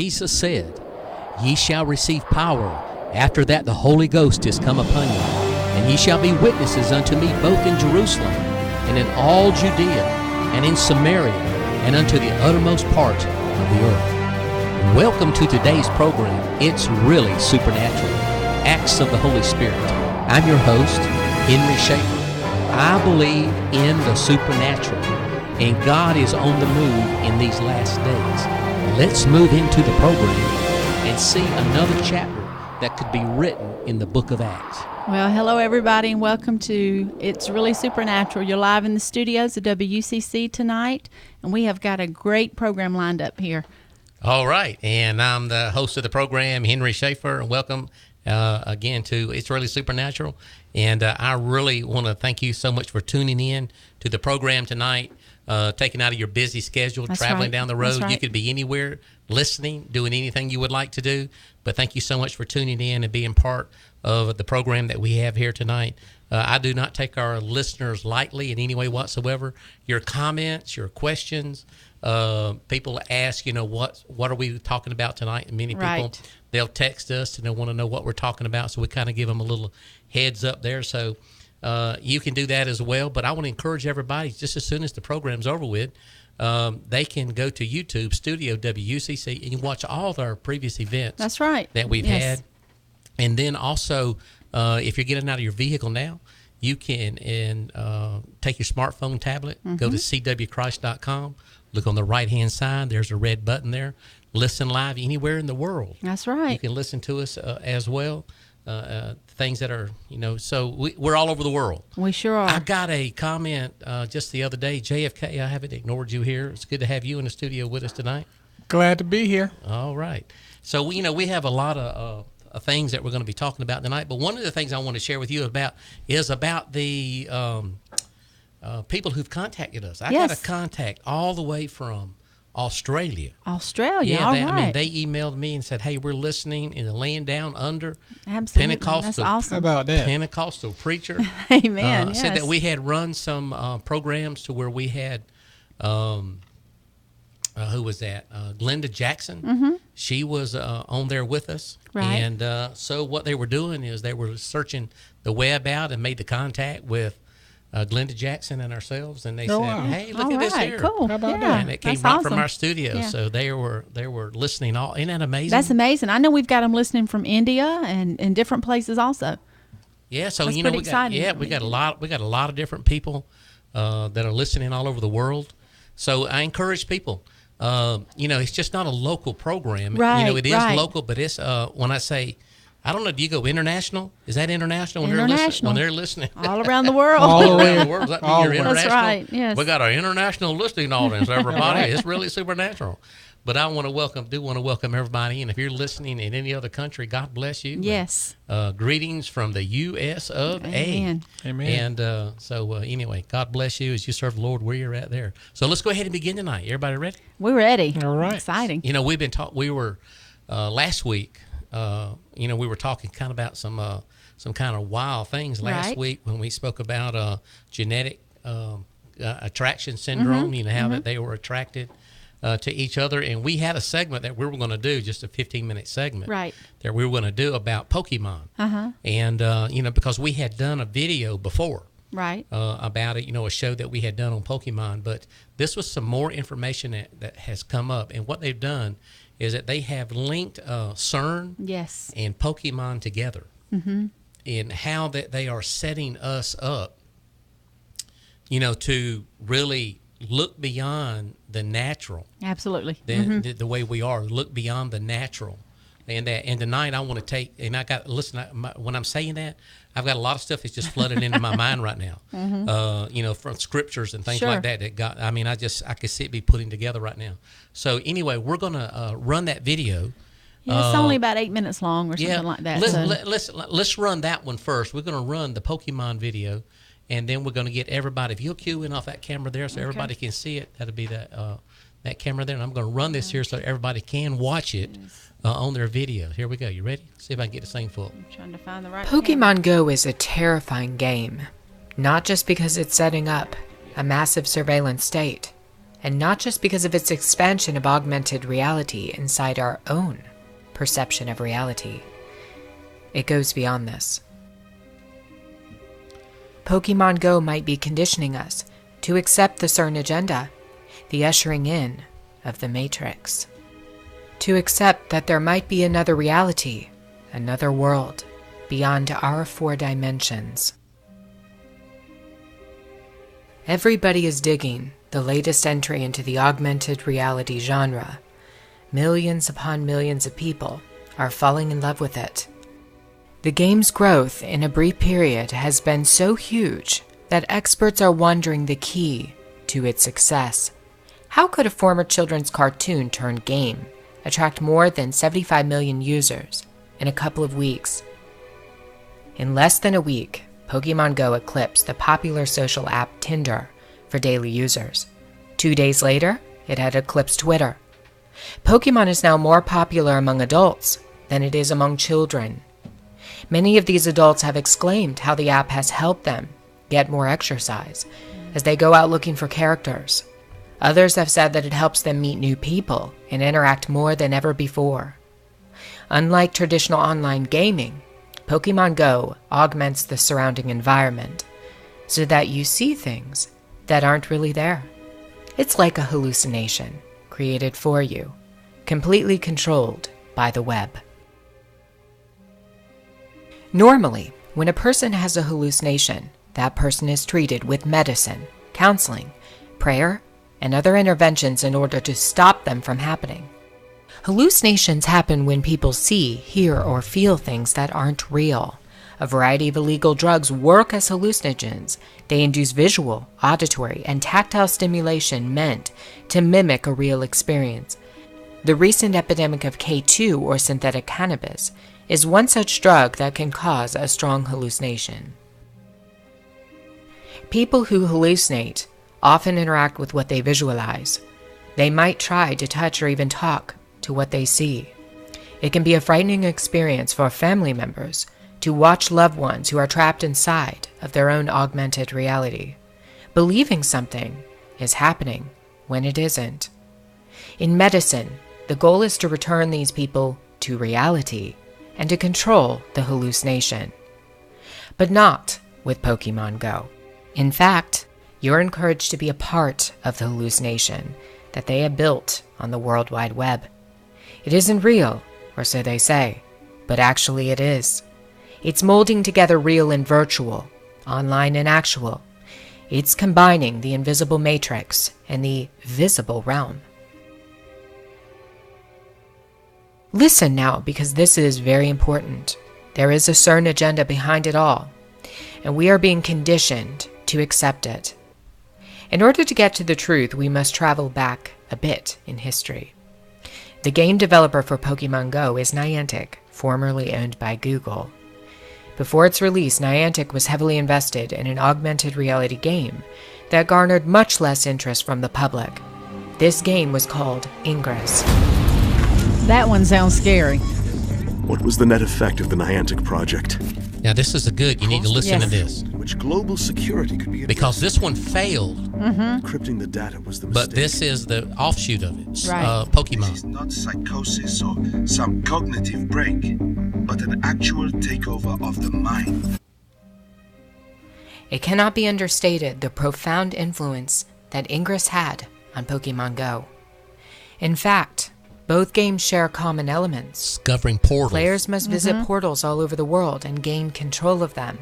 Jesus said, "Ye shall receive power. After that the Holy Ghost is come upon you. And ye shall be witnesses unto me both in Jerusalem, and in all Judea, and in Samaria, and unto the uttermost part of the earth." Welcome to today's program. It's really supernatural. Acts of the Holy Spirit. I'm your host, Henry Schaefer. I believe in the supernatural, and God is on the move in these last days. Let's move into the program and see another chapter that could be written in the book of Acts. Well, hello everybody, and welcome to It's Really Supernatural. You're live in the studios of WUCC tonight, and we have got a great program lined up here. All right, and I'm the host of the program, Henry Schaefer, and welcome again to It's Really Supernatural. And I really want to thank you so much for tuning in to the program tonight, taking out of your busy schedule, traveling down the road. You could be anywhere, listening, doing anything you would like to do. But thank you so much for tuning in and being part of the program that we have here tonight. I do not take our listeners lightly in any way whatsoever. Your comments, your questions, people ask, what are we talking about tonight? And many people, they'll text us and they want to know what we're talking about. So we kind of give them a little heads up there. So you can do that as well. But I want to encourage everybody, just as soon as the program's over with, they can go to YouTube, Studio WUCC, and you watch all of our previous events. That's right. That we've had. And then also, if you're getting out of your vehicle now, you can take your smartphone, tablet, go to cwchrist.com, look on the right-hand side. There's a red button there. Listen live anywhere in the world. That's right. You can listen to us as well. Things that are, so we're all over the world. We sure are. I got a comment just the other day. JFK, I haven't ignored you here. It's good to have you in the studio with us tonight. Glad to be here. All right. So, we have a lot of things that we're going to be talking about tonight. But one of the things I want to share with you is about the people who've contacted us. I got a contact all the way from Australia. Australia, yeah, all right. I mean, they emailed me and said, "Hey, we're listening in the Laying Down Under." Absolutely. Pentecostal. That's awesome. How about that? Pentecostal preacher. Amen. Said that we had run some programs to where we had, who was that? Glenda Jackson. Mm-hmm. She was on there with us. Right. And so what they were doing is they were searching the web out and made the contact with Glenda Jackson and ourselves, and they said, wow. "Hey, look at this here." Cool. How about that? And it came right from our studio, so they were listening. Isn't that amazing? That's amazing. I know we've got them listening from India and in different places also. Yeah, so That's we pretty exciting. got a lot of different people that are listening all over the world. So I encourage people. It's just not a local program. Right, it is local, but it's when I say, I don't know, do you go international? Is that international when International. they're listening? All around the world. All around the world. Does that mean you're international? That's right, yes. We got our international listening audience, everybody. It's really supernatural. But I want to welcome everybody. And if you're listening in any other country, God bless you. Yes. Greetings from the U.S. of Amen. A. Amen. And anyway, God bless you as you serve the Lord where you're at there. So let's go ahead and begin tonight. Everybody ready? We're ready. All right. Exciting. We've been we were last week. We were talking kind of about some kind of wild things last week when we spoke about genetic attraction syndrome. How that they were attracted to each other, and we had a segment that we were going to do, just a 15-minute segment, that we were going to do about Pokemon, and because we had done a video before, about it, a show that we had done on Pokemon, but this was some more information that has come up, and what they've done is that they have linked Cern and Pokemon together, and how that they are setting us up, to really look beyond the natural. Absolutely. The way we are, look beyond the natural. And tonight I want to take, and when I'm saying that, I've got a lot of stuff that's just flooding into my mind right now, from scriptures and things like that. I could see it be putting together right now. So anyway, we're going to run that video. Yeah, it's only about 8 minutes long or something like that. Let's run that one first. We're going to run the Pokemon video, and then we're going to get everybody. If you'll cue in off that camera there so everybody can see it, that'll be that camera there. And I'm going to run this here so everybody can watch it on their video. Here we go. You ready? See if I can get this thing full. I'm trying to find the right Pokemon Go is a terrifying game, not just because it's setting up a massive surveillance state. and not just because of its expansion of augmented reality inside our own perception of reality. It goes beyond this. Pokemon Go might be conditioning us to accept the Cern agenda, the ushering in of the Matrix. To accept that there might be another reality, another world, beyond our 4 dimensions. Everybody is digging the latest entry into the augmented reality genre. Millions upon millions of people are falling in love with it. The game's growth in a brief period has been so huge that experts are wondering the key to its success. How could a former children's cartoon turned game attract more than 75 million users in a couple of weeks? In less than a week, Pokemon Go eclipsed the popular social app Tinder for daily users. 2 days later, it had eclipsed Twitter. Pokemon is now more popular among adults than it is among children. Many of these adults have exclaimed how the app has helped them get more exercise as they go out looking for characters. Others have said that it helps them meet new people and interact more than ever before. Unlike traditional online gaming, Pokemon Go augments the surrounding environment so that you see things that aren't really there. It's like a hallucination created for you, completely controlled by the web. Normally, when a person has a hallucination, that person is treated with medicine, counseling, prayer, and other interventions in order to stop them from happening. Hallucinations happen when people see, hear, or feel things that aren't real. A variety of illegal drugs work as hallucinogens. They induce visual, auditory, and tactile stimulation meant to mimic a real experience. The recent epidemic of K2, or synthetic cannabis, is one such drug that can cause a strong hallucination. People who hallucinate often interact with what they visualize. They might try to touch or even talk to what they see. It can be a frightening experience for family members to watch loved ones who are trapped inside of their own augmented reality, believing something is happening when it isn't. In medicine, the goal is to return these people to reality and to control the hallucination. But not with Pokemon Go. In fact, you're encouraged to be a part of the hallucination that they have built on the World Wide Web. It isn't real, or so they say, but actually it is. It's molding together real and virtual, online and actual. It's combining the invisible matrix and the visible realm. Listen now, because this is very important. There is a Cern agenda behind it all, and we are being conditioned to accept it. In order to get to the truth, we must travel back a bit in history. The game developer for Pokemon Go is Niantic, formerly owned by Google. Before its release, Niantic was heavily invested in an augmented reality game that garnered much less interest from the public. This game was called Ingress. That one sounds scary. What was the net effect of the Niantic project? Now, this is a good. You need to listen to this. In which global security could be Because this one failed, encrypting the data was the mistake. but this is the offshoot of it. Right. Pokemon. This is not psychosis or some cognitive break, but an actual takeover of the mind. It cannot be understated the profound influence that Ingress had on Pokemon Go. In fact, both games share common elements. Discovering portals. Players must visit portals all over the world and gain control of them.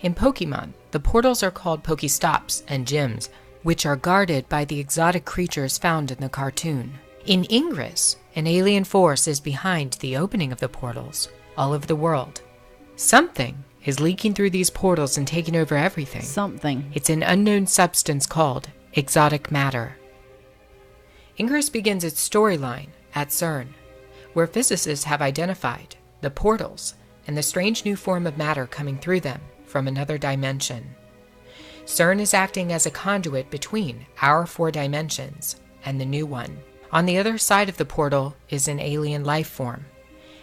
In Pokemon, the portals are called Pokestops and gyms, which are guarded by the exotic creatures found in the cartoon. In Ingress, an alien force is behind the opening of the portals all over the world. Something is leaking through these portals and taking over everything. Something. It's an unknown substance called exotic matter. Ingress begins its storyline at Cern, where physicists have identified the portals and the strange new form of matter coming through them from another dimension. Cern is acting as a conduit between our 4 dimensions and the new one. On the other side of the portal is an alien life form,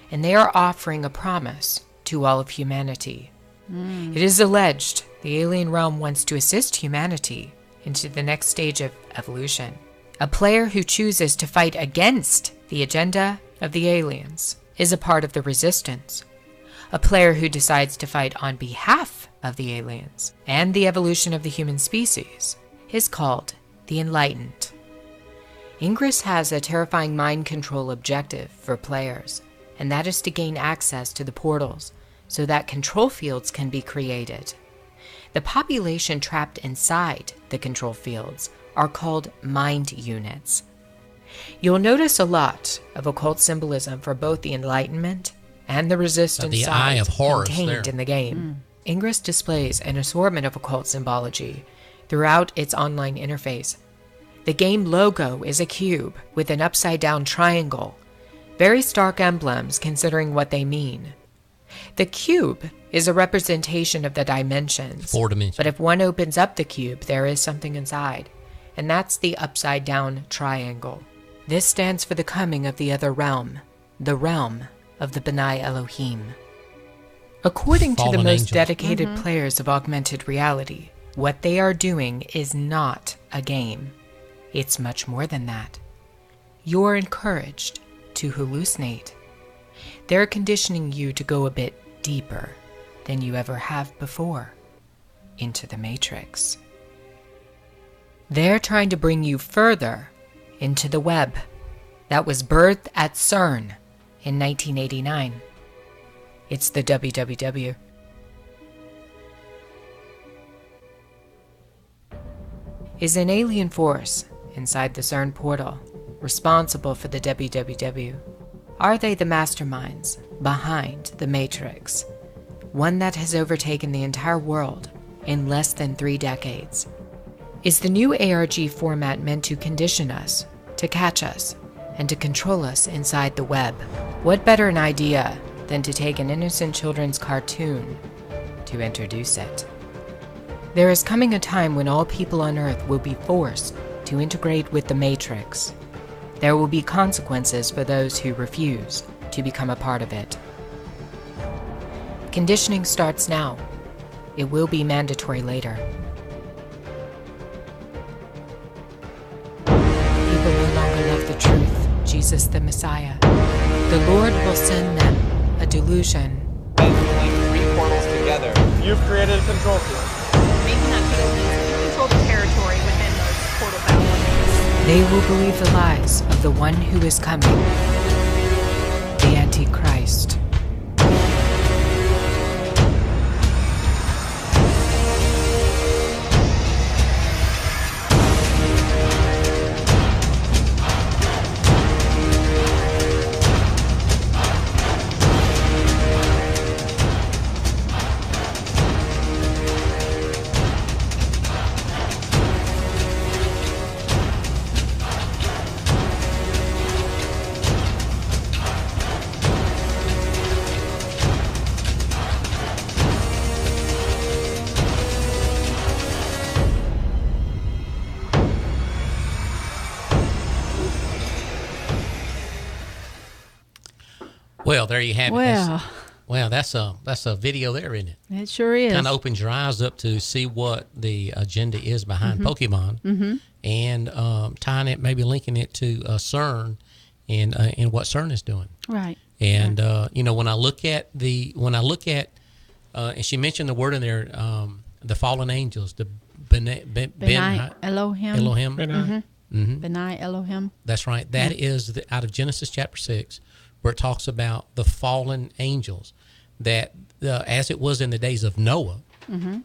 and they are offering a promise to all of humanity. It is alleged the alien realm wants to assist humanity into the next stage of evolution. A player who chooses to fight against the agenda of the aliens is a part of the resistance. A player who decides to fight on behalf of the aliens and the evolution of the human species is called the Enlightened. Ingress has a terrifying mind control objective for players, and that is to gain access to the portals so that control fields can be created. The population trapped inside the control fields are called mind units. You'll notice a lot of occult symbolism for both the Enlightenment and the Resistance The Eye of Horus contained there. in the game. Ingress displays an assortment of occult symbology throughout its online interface. The game logo is a cube with an upside-down triangle. Very stark emblems considering what they mean. The cube is a representation of the dimensions. 4 dimensions. But if one opens up the cube, there is something inside, and that's the upside-down triangle. This stands for the coming of the other realm, the realm of the B'nai Elohim. According to the Fallen most angels. dedicated players of augmented reality, what they are doing is not a game. It's much more than that. You're encouraged to hallucinate. They're conditioning you to go a bit deeper than you ever have before into the Matrix. They're trying to bring you further into the web that was birthed at Cern in 1989. It's the WWW. Is an alien force inside the Cern portal responsible for the WWW? Are they the masterminds behind the Matrix, one that has overtaken the entire world in less than 3 decades? Is the new ARG format meant to condition us, to catch us, and to control us inside the web? What better an idea than to take an innocent children's cartoon to introduce it? There is coming a time when all people on Earth will be forced to integrate with the Matrix. There will be consequences for those who refuse to become a part of it. Conditioning starts now. It will be mandatory later. People no longer love the truth, Jesus the Messiah. The Lord will send them a delusion. As you link 3 portals together, you've created a control field. Making that field means you control the territory within those portal boundaries. They will believe the lies of the one who is coming, the Antichrist. Well, there you have it. Well, Well, that's a video there, isn't it? it sure is. Kind of opens your eyes up to see what the agenda is behind Pokemon, and tying it, maybe linking it to CERN and what CERN is doing. Right. And when I look at and she mentioned the word in there, the fallen angels, the B'nai Elohim. Elohim. B'nai Elohim. That's right. That is out of Genesis chapter 6, where it talks about the fallen angels, that as it was in the days of Noah,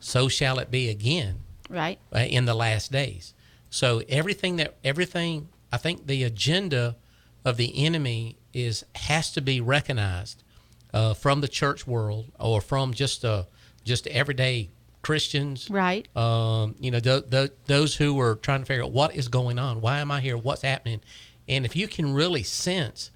so shall it be again Right. in the last days. So everything, I think the agenda of the enemy has to be recognized from the church world, or from just everyday Christians, Right. Those who are trying to figure out what is going on, why am I here, what's happening, and if you can really sense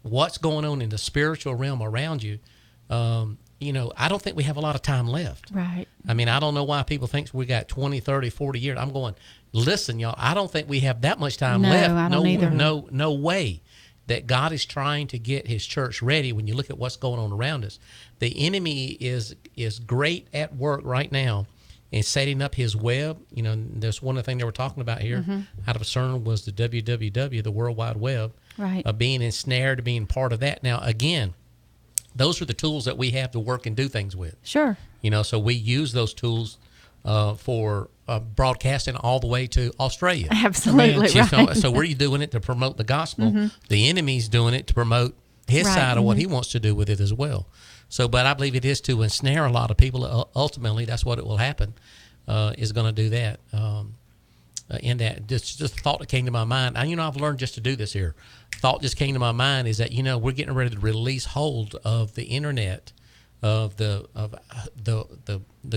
what's going on in the spiritual realm around you, I don't think we have a lot of time left. Right. I mean, I don't know why people think we got 20, 30, 40 years. I'm going, listen, y'all, I don't think we have that much time No, left. I don't either. No way that God is trying to get his church ready. When you look at what's going on around us, the enemy is great at work right now and setting up his web. You know, there's one of the things they were talking about here out of Cern was the WWW, the World Wide Web, Right. Being ensnared, being part of that. Now, again, those are the tools that we have to work and do things with. Sure. You know, so we use those tools for broadcasting all the way to Australia. Absolutely, So, right. so we're doing it to promote the gospel. The enemy's doing it to promote his Right, side of what he wants to do with it as well. So, but I believe it is to ensnare a lot of people. Ultimately, that's what it will happen, is going to do that. In that, just a thought that came to my mind. And, I've learned just to do this here. Thought just came to my mind is that, we're getting ready to release hold of the internet, of the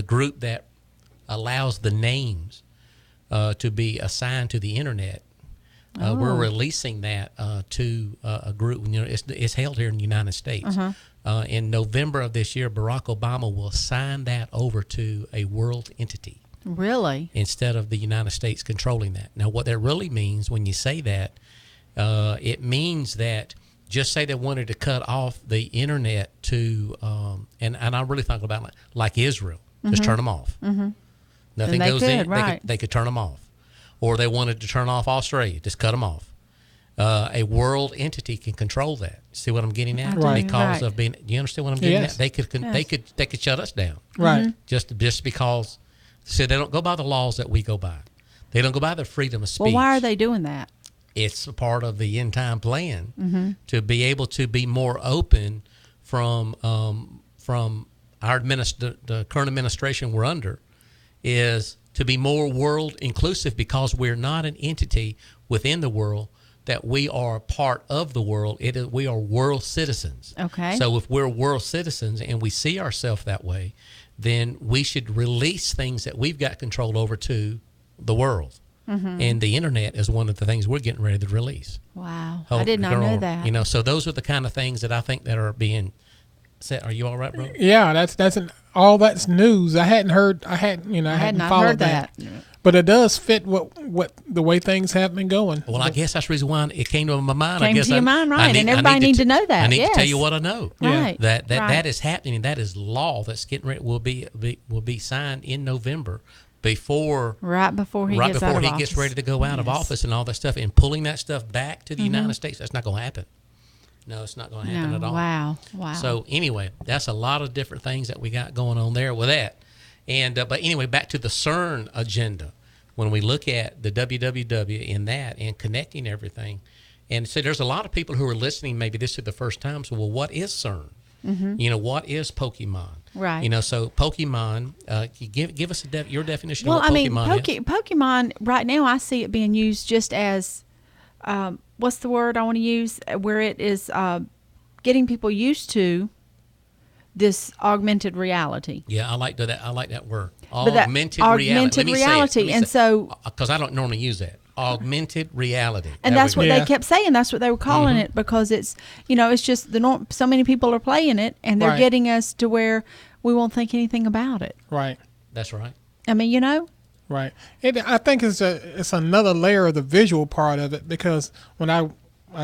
group that allows the names to be assigned to the internet. We're releasing that to a group. It's held here in the United States. In November of this year, Barack Obama will sign that over to a world entity. Really? Instead of the United States controlling that. Now, what that really means when you say that, it means that just say they wanted to cut off the internet to, and I'm really talking about like Israel, just turn them off. Nothing they goes could, in, right. they could turn them off. Or they wanted to turn off Australia, just cut them off. A world entity can control that. See what I'm getting at? Right. Because Right. of being, you understand what I'm getting Yes. at? They could shut us down. Right. Just because. So they don't go by the laws that we go by. They don't go by the freedom of speech. Well, why are they doing that? It's a part of the end time plan to be able to be more open from our the current administration we're under, is to be more world inclusive, because we're not an entity within the world, that we are part of the world. We are world citizens. Okay. So if we're world citizens and we see ourselves that way, then we should release things that we've got control over to the world. And the internet is one of the things we're getting ready to release. Wow. I did not know that. So those are the kind of things that I think that are being said. Are you all right, bro? Yeah, all that's news. I hadn't heard. I hadn't not followed heard that. But it does fit what the way things have been going. Well, I guess that's the reason why it came to my mind. Came I guess to your mind, right. And everybody need to know that, I need yes. to tell you what I know. Right. That is happening. That is law that's getting ready. Will be signed in November. Right before he gets ready to go out of office and all that stuff, and pulling that stuff back to the United States. That's not going to happen. No, it's not going to happen at all. Wow. So anyway, that's a lot of different things that we got going on there with that. And but anyway, back to the Cern agenda. When we look at the WWW in that and connecting everything, and so there's a lot of people who are listening. Maybe this is the first time. So, well, what is Cern? What is Pokemon? Right. So Pokemon, give us your definition Well, of what I mean, Pokemon is. Pokemon, right now I see it being used just as, what's the word I want to use, where it is getting people used to this augmented reality. Yeah, I like that word. But that Augmented augmented reality. And so, because I don't normally use that. Augmented reality. And There that's we what go. they kept saying. That's what they were calling it, because it's, it's just the norm. So many people are playing it, and they're Right. getting us to where we won't think anything about it. Right. That's right. I mean, Right. I think it's another layer of the visual part of it, because when I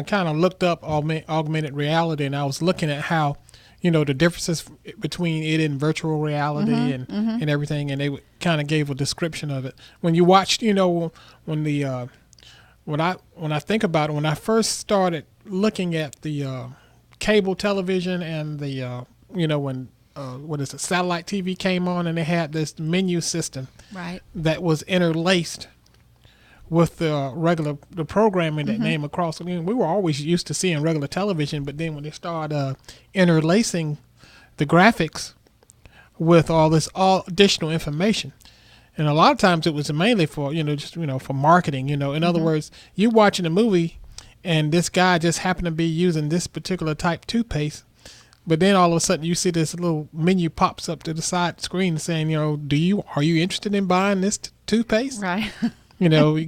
kind of looked up augmented reality, and I was looking at how, the differences between it and virtual reality and everything, and they kind of gave a description of it. When you watched, when I think about it, when I first started looking at the cable television and the when satellite TV came on, and they had this menu system right. that was interlaced with the programming that came across. I mean, we were always used to seeing regular television, but then when they started interlacing the graphics with all additional information, and a lot of times it was mainly for for marketing. In other words, you watching a movie, and this guy just happened to be using this particular type toothpaste. But then all of a sudden you see this little menu pops up to the side screen saying, are you interested in buying this toothpaste? Right.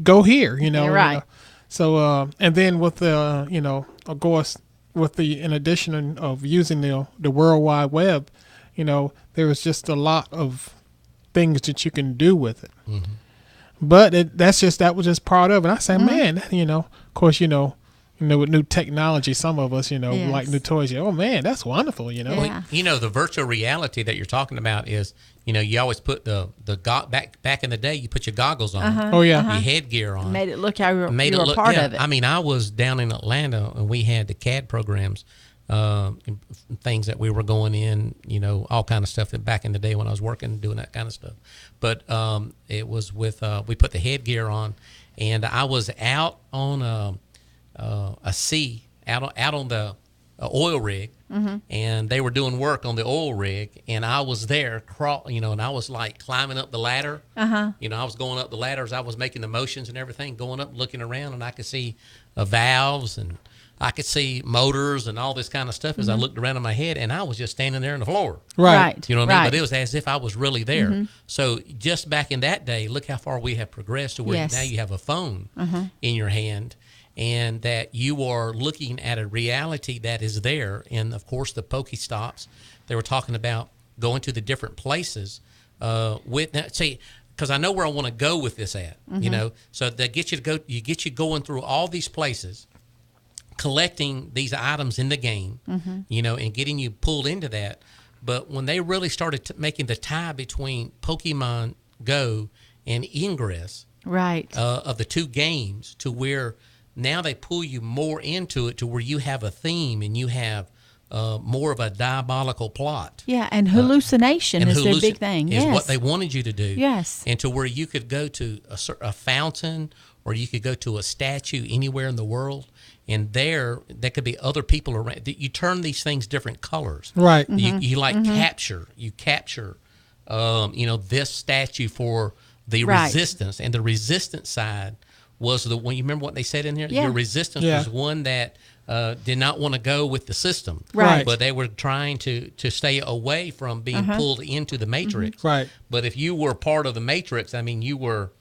Go here, You're right. So, and then with the, of course, in addition of using the World Wide Web, there was just a lot of things that you can do with it. But that was just part of it. I said, man, of course, with new technology, some of us, Yes. like new toys. Oh man, that's wonderful. Yeah. The virtual reality that you're talking about is, you always put the back in the day, you put your goggles on, Oh yeah. your headgear on, Made it look how you made were it look part yeah. of it. I mean, I was down in Atlanta and we had the CAD programs, things that we were going in, all kind of stuff that back in the day when I was working, doing that kind of stuff. But it was with we put the headgear on, and I was out on a sea out on the oil rig, and they were doing work on the oil rig, and I was there, and I was like climbing up the ladder. I was going up the ladders. I was making the motions and everything, going up, looking around, and I could see valves, and I could see motors and all this kind of stuff as I looked around in my head, and I was just standing there on the floor. Right. You know what I mean? Right. But it was as if I was really there. So just back in that day, look how far we have progressed to where Yes. now you have a phone in your hand, and that you are looking at a reality that is there. And of course, the Pokestops, they were talking about going to the different places because I know where I want to go with this at. So that gets you going through all these places, collecting these items in the game, and getting you pulled into that. But when they really started making the tie between Pokemon Go and Ingress, Right. of the two games, to where now they pull you more into it, to where you have a theme and you have more of a diabolical plot. Yeah, and hallucination is their big thing. Is Yes. what they wanted you to do. Yes. And to where you could go to a fountain, or you could go to a statue anywhere in the world, and there could be other people around. You turn these things different colors. Right. You capture this statue for the Right. resistance, and the resistance side was the one. You remember what they said in here? Yeah. Your resistance Yeah. was one that did not want to go with the system, Right. But they were trying to stay away from being pulled into the matrix, Right. But if you were part of the matrix, I mean, you were,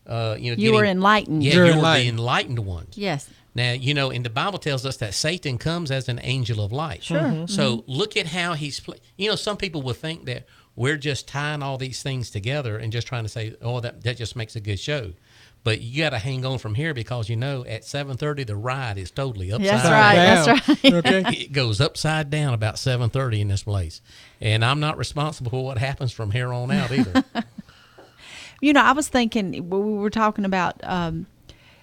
You were enlightened. Yeah, You're you were enlightened. the enlightened ones. Yes. Now, and the Bible tells us that Satan comes as an angel of light. Sure. So look at how he's some people will think that we're just tying all these things together and just trying to say, oh, that just makes a good show. But you got to hang on from here, because at 7:30 the ride is totally upside That's right. down. That's right. Okay. It goes upside down about 7:30 in this place, and I'm not responsible for what happens from here on out either. I was thinking when we were talking about them,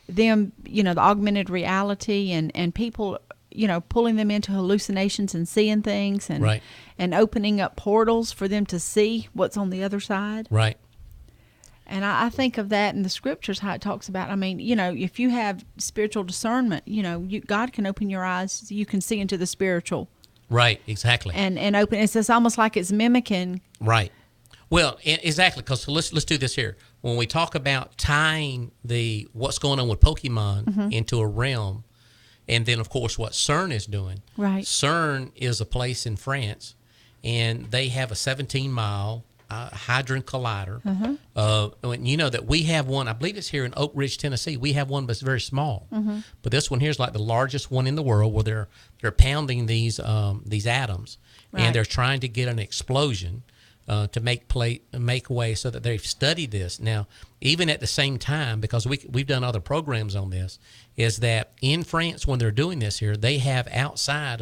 the augmented reality and people, pulling them into hallucinations and seeing things and Right. and opening up portals for them to see what's on the other side. Right. And I think of that in the scriptures, how it talks about, if you have spiritual discernment, God can open your eyes, you can see into the spiritual. Right. Exactly. And open, it's just almost like it's mimicking. Right. Well, exactly, because let's do this here. When we talk about tying what's going on with Pokemon into a realm, and then, of course, what Cern is doing. Right. Cern is a place in France, and they have a 17-mile Hadron Collider. That we have one, I believe it's here in Oak Ridge, Tennessee. We have one, but it's very small. But this one here is like the largest one in the world, where they're pounding these atoms, Right. and they're trying to get an explosion to make way, so that they've studied this. Now, even at the same time, because we've done other programs on this, is that in France, when they're doing this here, they have outside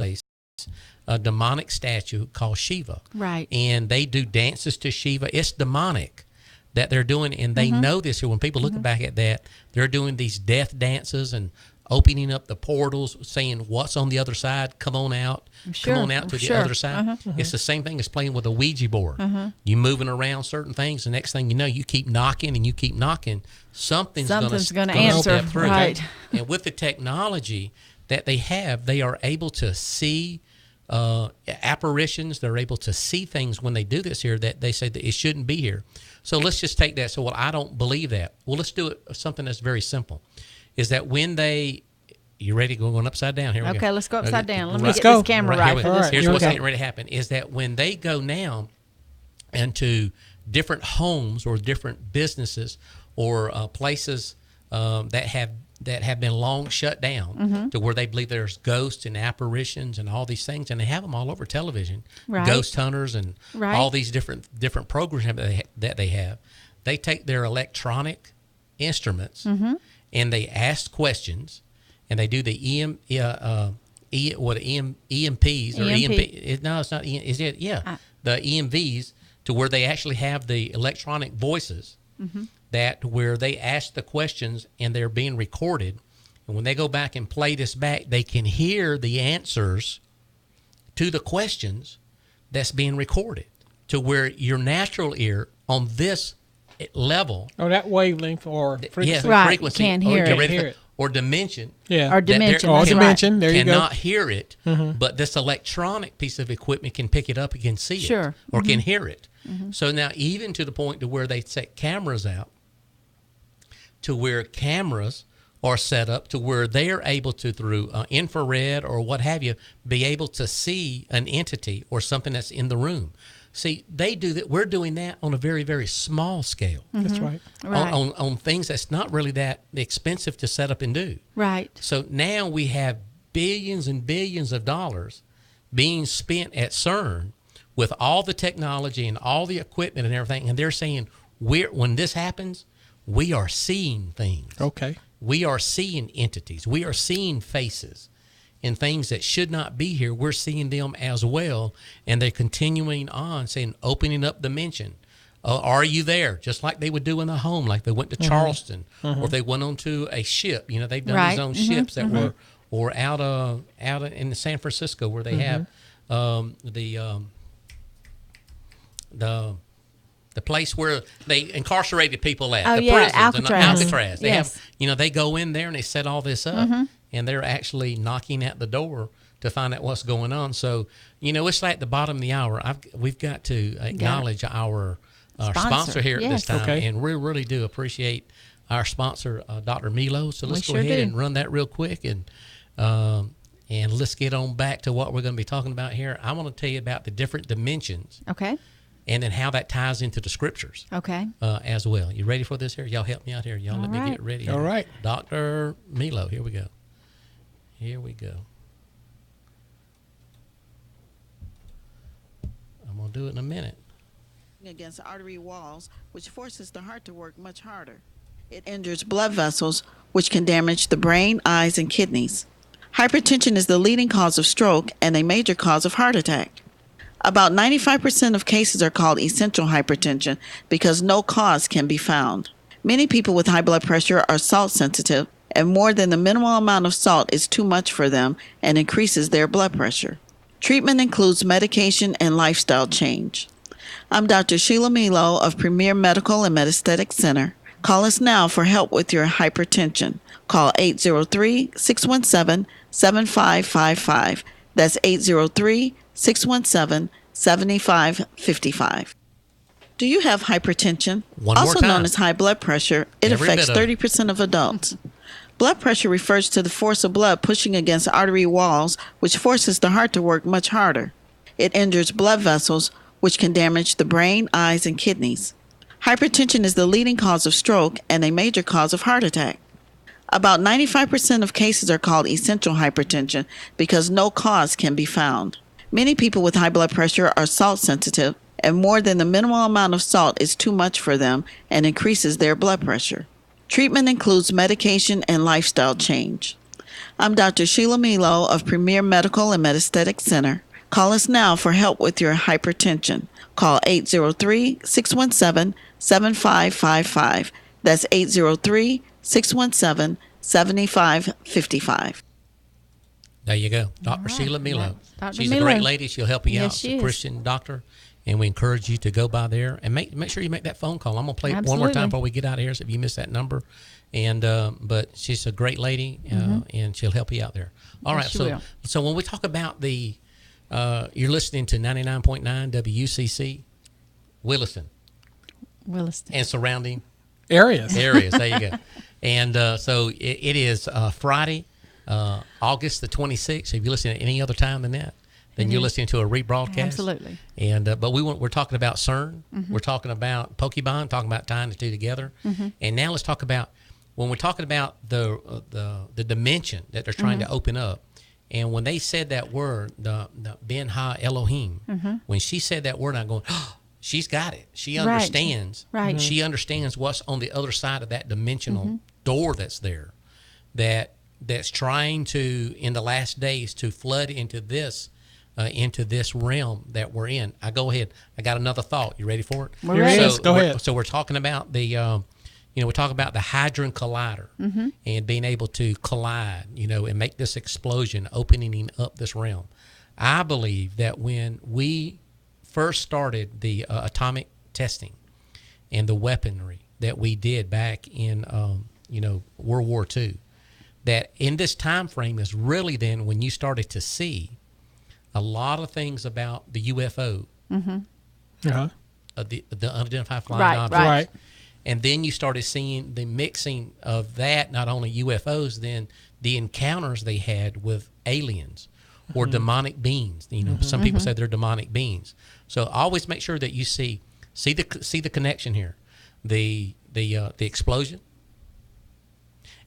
a demonic statue called Shiva. Right. And they do dances to Shiva. It's demonic that they're doing, and they know this here. When people look back at that, they're doing these death dances and opening up the portals, saying, what's on the other side? Come on out. Sure. Come on out to the Sure. other side. It's the same thing as playing with a Ouija board. You moving around certain things, the next thing you know, you keep knocking and you keep knocking. Something's going gonna to answer. step through. Right. And with the technology that they have, they are able to see apparitions. They're able to see things when they do this here that they say that it shouldn't be here. So let's just take that. So, well, I don't believe that. Well, let's do it. Something that's very simple is that when you ready to go going upside down? Here we go. Okay, let's go upside down. Let me Let's get go. this camera right here for we this. go. Here's Here we what's go. getting ready to happen is that when they go now into different homes or different businesses or places that have been long shut down, to where they believe there's ghosts and apparitions and all these things, and they have them all over television, Right. ghost hunters and Right. all these different programs that they have. They take their electronic instruments and they ask questions, and they do the EMPs or EMP. No, it's not. Is it? Yeah, the EMVs, to where they actually have the electronic voices that where they ask the questions and they're being recorded. And when they go back and play this back, they can hear the answers to the questions that's being recorded, to where your natural ear on this level. Oh, that wavelength or frequency. Yes, Right, frequency. can't hear it. Or dimension. Yeah. Or dimension. Or That's dimension. right. There you go. Cannot hear it, but this electronic piece of equipment can pick it up and can see it. Sure. Or can hear it. So now even to the point to where they set cameras out, to where cameras are set up to where they are able to, through infrared or what have you, be able to see an entity or something that's in the room. See, they do that. We're doing that on a very, very small scale. That's right. Right. On things that's not really that expensive to set up and do. Right. So now we have billions and billions of dollars being spent at Cern with all the technology and all the equipment and everything. And they're saying, when this happens, we are seeing things. Okay. We are seeing entities. We are seeing faces and things that should not be here. We're seeing them as well. And they're continuing on saying, opening up dimension. Are you there? Just like they would do in a home, like they went to Charleston, or if they went onto a ship. You know, they've done these own ships that were, or out in San Francisco where they have the place where they incarcerated people at, the prisons, Alcatraz. Alcatraz. They Yes. have, they go in there and they set all this up, and they're actually knocking at the door to find out what's going on. So, it's like the bottom of the hour. We've got to acknowledge our sponsor here at this time, Okay. and we really do appreciate our sponsor, Dr. Milo. So let's go ahead and run that real quick, and let's get on back to what we're going to be talking about here. I want to tell you about the different dimensions. Okay. And then how that ties into the scriptures as well. You ready for this here? Y'all help me out here. Y'all let me get ready. All right. Dr. Milo, here we go. I'm going to do it in a minute. Against artery walls, which forces the heart to work much harder. It injures blood vessels, which can damage the brain, eyes, and kidneys. Hypertension is the leading cause of stroke and a major cause of heart attack. About 95% of cases are called essential hypertension because no cause can be found. Many people with high blood pressure are salt sensitive, and more than the minimal amount of salt is too much for them and increases their blood pressure. Treatment includes medication and lifestyle change. I'm Dr. Sheila Milo of Premier Medical and Metastatic Center. Call us now for help with your hypertension. Call 803-617-7555. That's 803-617-7555. Do you have hypertension? Also known as high blood pressure, it affects 30% of adults. Blood pressure refers to the force of blood pushing against artery walls, which forces the heart to work much harder. It injures blood vessels, which can damage the brain, eyes, and kidneys. Hypertension is the leading cause of stroke and a major cause of heart attack. About 95% of cases are called essential hypertension because no cause can be found. Many people with high blood pressure are salt sensitive, and more than the minimal amount of salt is too much for them and increases their blood pressure. Treatment includes medication and lifestyle change. I'm Dr. Sheila Milo of Premier Medical and Metastatic Center. Call us now for help with your hypertension. Call 803-617-7555. That's 803-617-7555. There you go. Dr. Sheila Milo. She's Milo. a great lady. She'll help you out. She She's a is. Christian doctor. And we encourage you to go by there and make sure you make that phone call. I'm going to play it one more time before we get out of here, so if you missed that number. And but she's a great lady, and she'll help you out there. All right. So when we talk about the, you're listening to 99.9 WUCC, Williston. And surrounding areas. There you go. And so it is Friday, August the 26th. If you listen at any other time than that, then you're listening to a rebroadcast. Absolutely. And but we're talking about Cern. We're talking about Pokemon. Talking about tying the two together. And now let's talk about when we're talking about the dimension that they're trying to open up. And when they said that word, the Ben Ha Elohim, when she said that word, I'm going, oh, she's got it. She understands. She understands what's on the other side of that dimensional door that's there. That that's trying to, in the last days, to flood into this realm that we're in. I go ahead. I got another thought. You ready for it? We're ready. Go ahead. So we're talking about the, we're talking about the Hadron Collider and being able to collide, and make this explosion, opening up this realm. I believe that when we first started the atomic testing and the weaponry that we did back in, World War II, that in this time frame is really then when you started to see a lot of things about the UFO, the unidentified flying objects. Right. And then you started seeing the mixing of that, not only UFOs, then the encounters they had with aliens or demonic beings. Some people say they're demonic beings. So always make sure that you see the connection here, the explosion,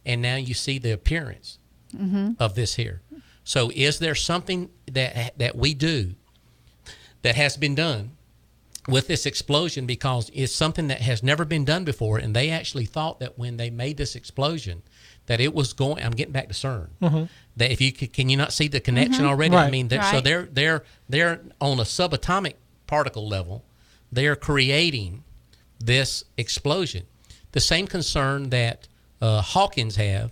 and now you see the appearance of this here. So is there something that we do that has been done with this explosion, because it's something that has never been done before, and they actually thought that when they made this explosion that it was going, I'm getting back to CERN, that if you can you not see the connection already? Right. I mean, so they're on a subatomic particle level, they're creating this explosion. The same concern that Hawkins had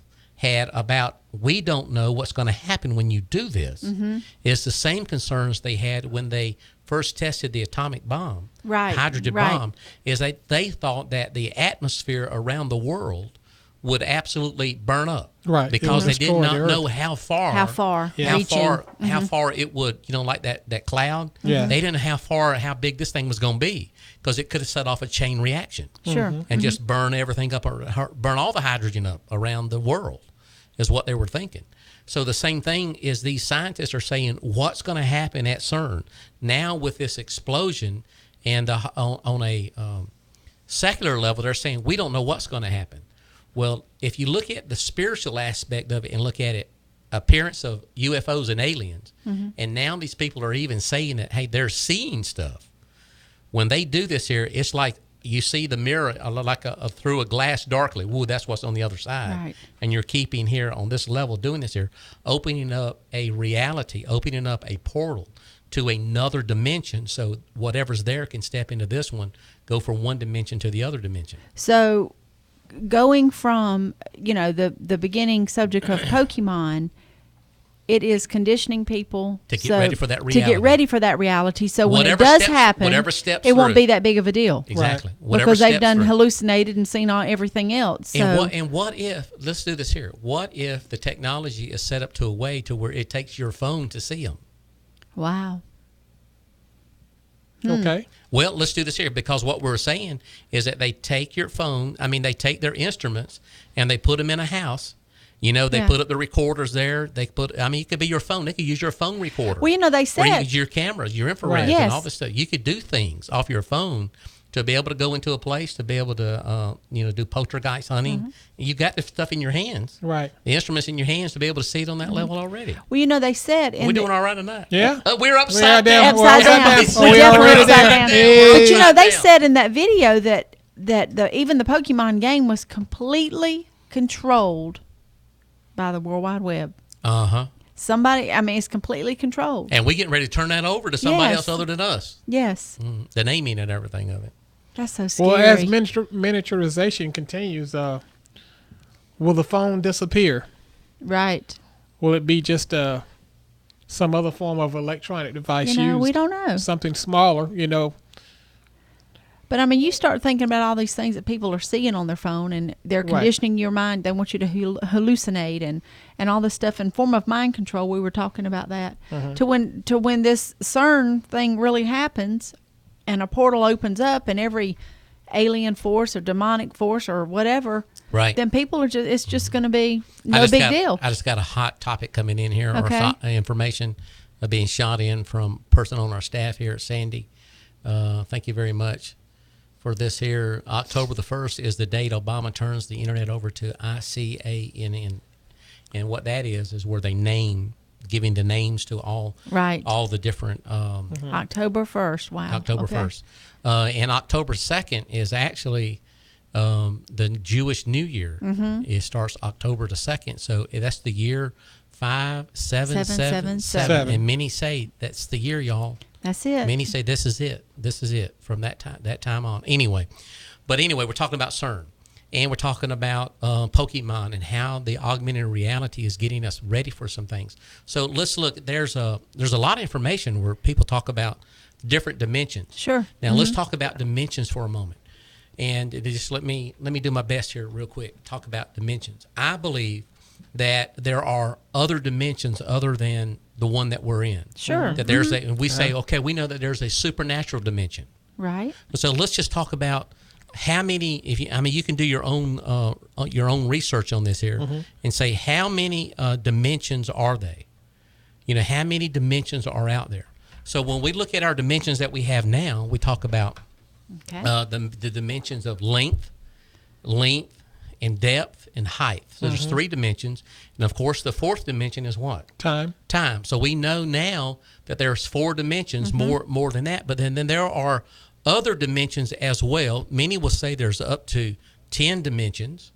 about, we don't know what's going to happen when you do this, is the same concerns they had when they first tested the atomic bomb, hydrogen bomb, is that they thought that the atmosphere around the world would absolutely burn up, because they did not know how far it would, like that cloud. They didn't know how big this thing was going to be, because it could have set off a chain reaction, and just burn everything up, or burn all the hydrogen up around the world, is what they were thinking. So the same thing is, these scientists are saying, what's going to happen at CERN now with this explosion, and on a secular level, they're saying we don't know what's going to happen. Well, if you look at the spiritual aspect of it and look at it, appearance of UFOs and aliens, and now these people are even saying that, hey, they're seeing stuff. When they do this here, it's like you see the mirror like through a glass darkly. Woo, that's what's on the other side. Right. And you're keeping here on this level, doing this here, opening up a reality, opening up a portal to another dimension, so whatever's there can step into this one, go from one dimension to the other dimension. So going from, the beginning subject of Pokemon, it is conditioning people to get ready for that reality. To get ready for that reality. So whatever when it does steps, happen, whatever steps it won't through. be that big of a deal. Exactly. Because they've done hallucinated and seen everything else. So. And what if, let's do this here, what if the technology is set up to a way to where it takes your phone to see them? Wow. Okay. Well, let's do this here, because what we're saying is that they take your phone, they take their instruments and they put them in a house. They put up the recorders there. They put, it could be your phone. They could use your phone recorder. Well, they said. Or you could use your cameras, your infrared, and all this stuff. You could do things off your phone to be able to go into a place, to be able to, do poltergeist hunting. You got the stuff in your hands. Right. The instruments in your hands to be able to see it on that level already. Well, they said. We're doing all right tonight. Yeah. We're upside down. Upside down. We're definitely upside down. Hey. But, they said in that video that even the Pokemon game was completely controlled by the World Wide Web. Somebody, it's completely controlled. And we're getting ready to turn that over to somebody else other than us. Yes. The naming and everything of it. That's so scary. Well, as miniaturization continues, will the phone disappear? Right. Will it be just some other form of electronic device used? We don't know. Something smaller, But you start thinking about all these things that people are seeing on their phone, and they're conditioning your mind. They want you to hallucinate and all this stuff in form of mind control. We were talking about that to when this CERN thing really happens, and a portal opens up, and every alien force or demonic force or whatever, then people are it's just going to be no big deal. I just got a hot topic coming in here, okay. or information being shot in from a person on our staff here at Sandy. Thank you very much for this here. October the 1st is the date Obama turns the internet over to ICANN. And what that is where they giving the names to all the different... October 1st, wow. October 1st. And October 2nd is actually the Jewish New Year. It starts October the 2nd. So that's the year 5777. And many say that's the year, y'all. That's it. Many say this is it. This is it from that time on. Anyway, we're talking about Cern. And we're talking about Pokemon and how the augmented reality is getting us ready for some things. So let's look. There's a lot of information where people talk about different dimensions. Sure. Now let's talk about dimensions for a moment. And just let me do my best here real quick. Talk about dimensions. I believe that there are other dimensions other than the one that we're in. Sure. That there's and we say, okay, we know that there's a supernatural dimension. Right. So let's just talk about how many. You can do your own research on this here and say how many dimensions are they? How many dimensions are out there? So when we look at our dimensions that we have now, we talk about the dimensions of length, and depth and height. So there's 3 dimensions, and of course the 4th dimension is what? Time. So we know now that there's 4 dimensions, more than that. But then there are other dimensions as well. Many will say there's up to 10 dimensions.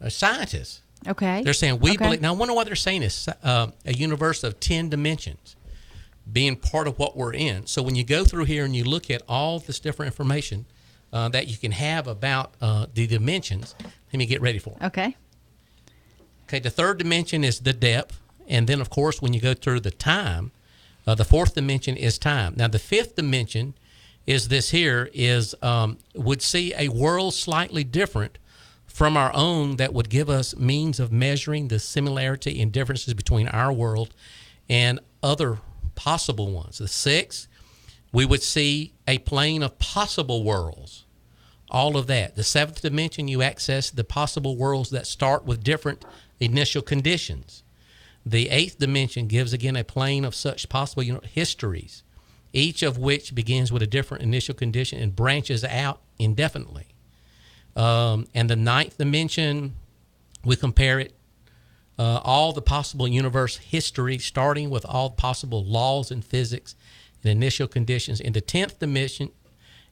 Scientists, they're saying we believe. Now I wonder what they're saying is a universe of 10 dimensions being part of what we're in. So when you go through here and you look at all this different information that you can have about the dimensions, let me get ready for it. Okay, the 3rd dimension is the depth. And then, of course, when you go through the time, the 4th dimension is time. Now, the 5th dimension is this here, would see a world slightly different from our own that would give us means of measuring the similarity and differences between our world and other possible ones. The 6th, we would see a plane of possible worlds, all of that. The 7th dimension, you access the possible worlds that start with different initial conditions. The 8th dimension gives, again, a plane of such possible histories, each of which begins with a different initial condition and branches out indefinitely. And the 9th dimension, we compare it, all the possible universe history, starting with all possible laws in physics and initial conditions. In the 10th dimension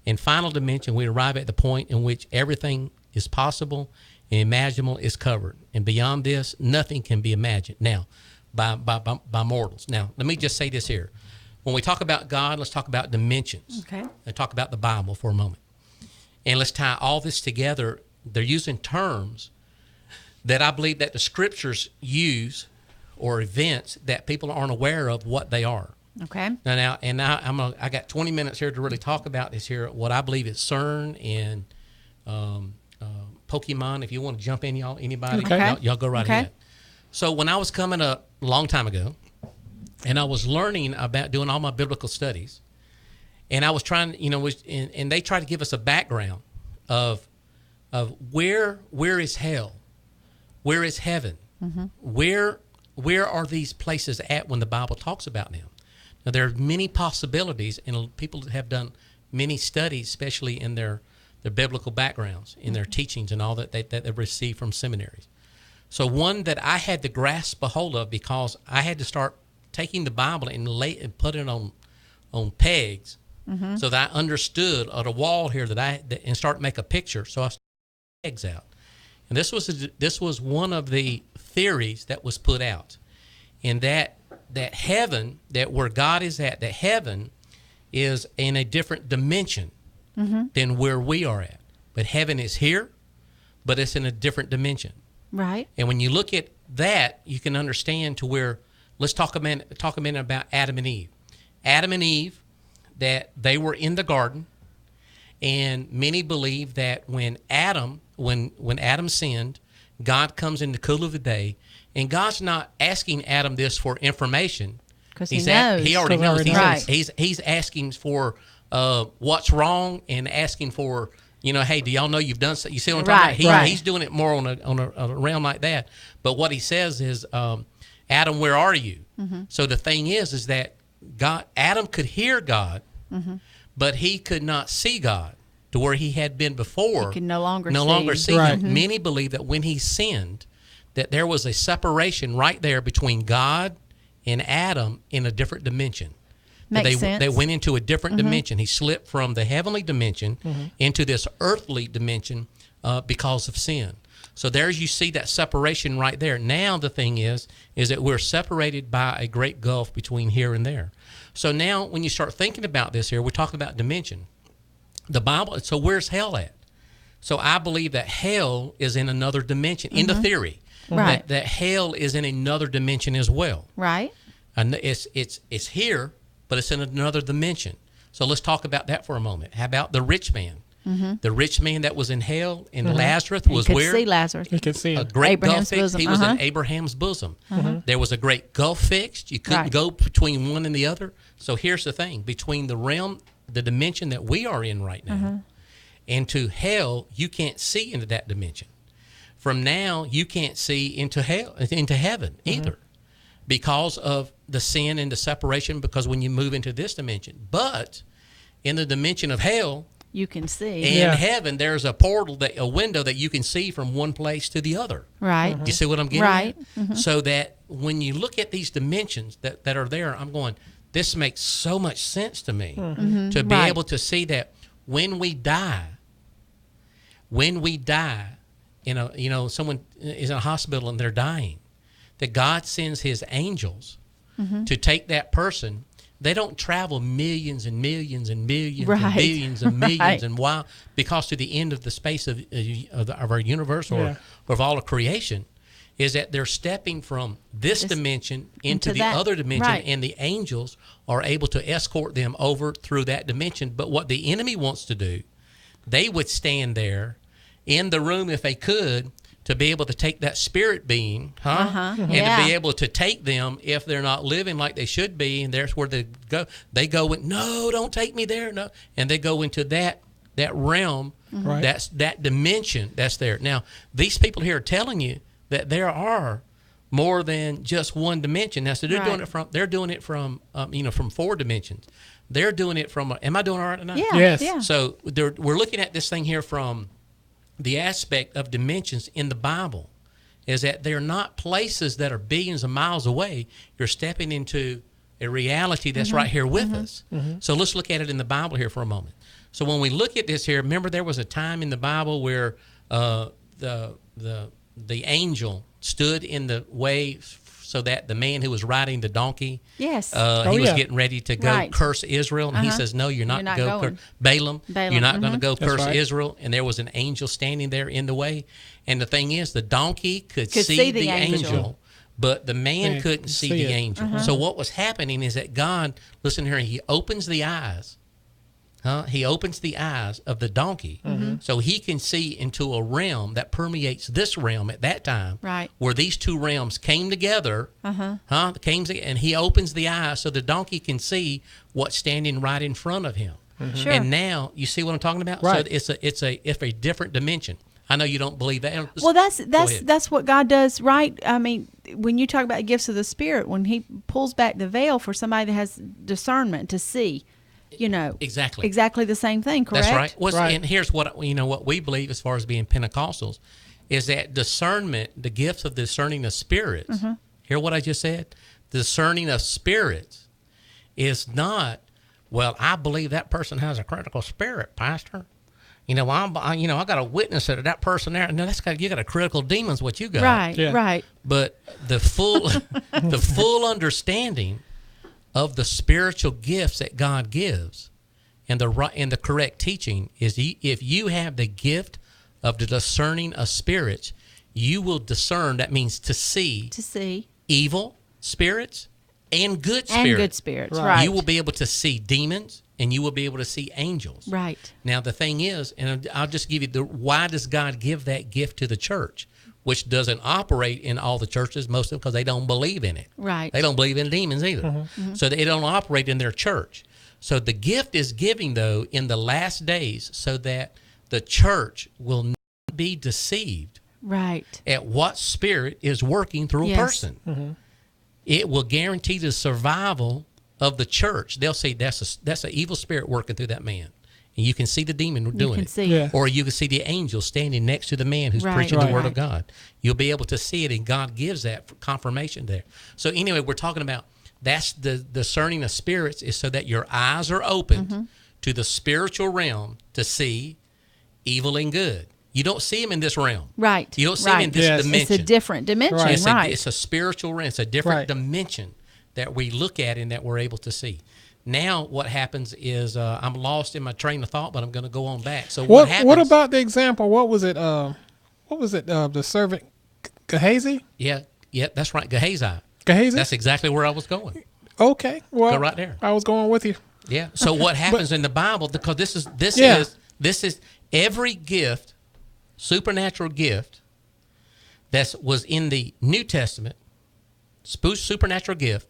and final dimension, we arrive at the point in which everything is possible and imaginable is covered. And beyond this, nothing can be imagined now by mortals. Now, let me just say this here. When we talk about God, let's talk about dimensions. Okay. Let's talk about the Bible for a moment. And let's tie all this together. They're using terms that I believe that the scriptures use, or events that people aren't aware of what they are. Okay. Now I got 20 minutes here to really talk about this here. What I believe is Cern and Pokemon. If you want to jump in, y'all, anybody, y'all go right ahead. So when I was coming up a long time ago, and I was learning about doing all my biblical studies, and I was trying, and they tried to give us a background of where is hell, where is heaven, where are these places at when the Bible talks about them. Now there are many possibilities, and people have done many studies, especially in their biblical backgrounds, in their teachings and all that they've received from seminaries. So one that I had to grasp a hold of, because I had to start taking the Bible and put it on pegs, so that I understood at a wall here and start to make a picture. So I started pegs out, and this was one of the theories that was put out, in that heaven, that where God is at, that heaven is in a different dimension than where we are at. But heaven is here, but it's in a different dimension. Right. And when you look at that, you can understand to where, let's talk a minute about Adam and Eve. Adam and Eve, that they were in the garden, and many believe that when Adam sinned, God comes in the cool of the day, and God's not asking Adam this for information, because he knows. He already knows. He's asking for what's wrong, and asking for, hey, do y'all know you've done so? You see what I'm talking about? He's doing it more on a realm like that. But what he says is, Adam, where are you? So the thing is that Adam could hear God, but he could not see God to where he had been before. He could no longer see him. Many believe that when he sinned, that there was a separation right there between God and Adam in a different dimension. Makes sense. They went into a different dimension. He slipped from the heavenly dimension into this earthly dimension because of sin. So there you see that separation right there. Now the thing is that we're separated by a great gulf between here and there. So now when you start thinking about this here, we're talking about dimension. The Bible, so where's hell at? So I believe that hell is in another dimension, in the theory. Right. That hell is in another dimension as well. Right. And it's here, but it's in another dimension. So let's talk about that for a moment. How about the rich man? The rich man that was in hell, and Lazarus was He where? could see Lazarus. You can see A it. great Abraham's gulf fixed. bosom. He was in Abraham's bosom. There was a great gulf fixed. You couldn't Right. go between one and the other. So here's the thing. Between the realm, the dimension that we are in right now, and to hell, you can't see into that dimension. From now, you can't see into hell, into heaven either, because of the sin and the separation, because when you move into this dimension. But in the dimension of hell, You can see. in heaven, there's a portal, a window that you can see from one place to the other. Right. You see what I'm getting Right. at? So that when you look at these dimensions that are there, I'm going, this makes so much sense to me to be Right. able to see that when we die, someone is in a hospital and they're dying, that God sends his angels to take that person. They don't travel millions and millions and millions and Right. billions and millions Right. and why? Because to the end of the space of our universe or of all of creation, is that they're stepping from this dimension into the that. other dimension, Right. and the angels are able to escort them over through that dimension. But what the enemy wants to do, they would stand there in the room if they could, to be able to take that spirit being, and to be able to take them if they're not living like they should be, and there's where they go. They go in, no, don't take me there, no, and they go into that realm, that's that dimension that's there. Now, these people here are telling you that there are more than just one dimension. Now, so they're doing it from from 4 dimensions. They're doing it from. Am I doing all right tonight? Yeah. Yes. Yeah. So we're looking at this thing here from the aspect of dimensions in the Bible, is that they're not places that are billions of miles away. You're stepping into a reality that's right here with us. So let's look at it in the Bible here for a moment. So when we look at this here, remember there was a time in the Bible where the angel stood in the way so that the man who was riding the donkey, Yes. he was getting ready to go Right. curse Israel, and he says, no, you're not You're not going to go going. curse Balaam. You're not going to go That's curse right. Israel. And there was an angel standing there in the way. And the thing is, the donkey could Could see see the the angel, angel. but the man Yeah, couldn't see see the it. angel. So what was happening is that God, listen here, he opens the eyes. He opens the eyes of the donkey so he can see into a realm that permeates this realm at that time, Right. where these two realms came together, and he opens the eyes so the donkey can see what's standing right in front of him. Sure. And now you see what I'm talking about. Right. So it's a different dimension. I know you don't believe that. Well, Go ahead. that's what God does, right? I mean, when you talk about gifts of the Spirit, when He pulls back the veil for somebody that has discernment to see, exactly the same thing. Correct? That's right. Right. And here's what we believe as far as being Pentecostals is that discernment, the gifts of discerning of spirits. Hear what I just said? Discerning of spirits is not. Well, I believe that person has a critical spirit, Pastor. I got a witness that person there. No, you got a critical demon's what you got. Right. Yeah. Right. But the full understanding of the spiritual gifts that God gives, and the correct teaching is, if you have the gift of the discerning of spirits, you will discern. That means to see evil spirits and good spirits. And good spirits. Right. You will be able to see demons, and you will be able to see angels. Right. Now the thing is, and I'll just give you why does God give that gift to the church, which doesn't operate in all the churches, most of them, because they don't believe in it. Right. They don't believe in demons either. So they don't operate in their church. So the gift is giving, though, in the last days, so that the church will not be deceived Right. at what spirit is working through a person. It will guarantee the survival of the church. They'll say that's an evil spirit working through that man. And you can see the demon doing it. Yeah. Or you can see the angel standing next to the man who's Right. preaching the word Right. of God. You'll be able to see it, and God gives that confirmation there. So anyway, we're talking about That's the discerning of spirits, is so that your eyes are opened to the spiritual realm to see evil and good. You don't see them in this realm. Right. You don't see them in this dimension. It's a different dimension, right. It's a spiritual realm. It's a different dimension that we look at and that we're able to see. Now what happens is I'm lost in my train of thought, but I'm going to go on back. So what happens? What about the example? What was it? The servant Gehazi? Yeah, that's right. Gehazi. Gehazi? That's exactly where I was going. Okay. Well, go right there. I was going with you. Yeah. So what happens in the Bible, because this is every gift, supernatural gift that was in the New Testament, supernatural gift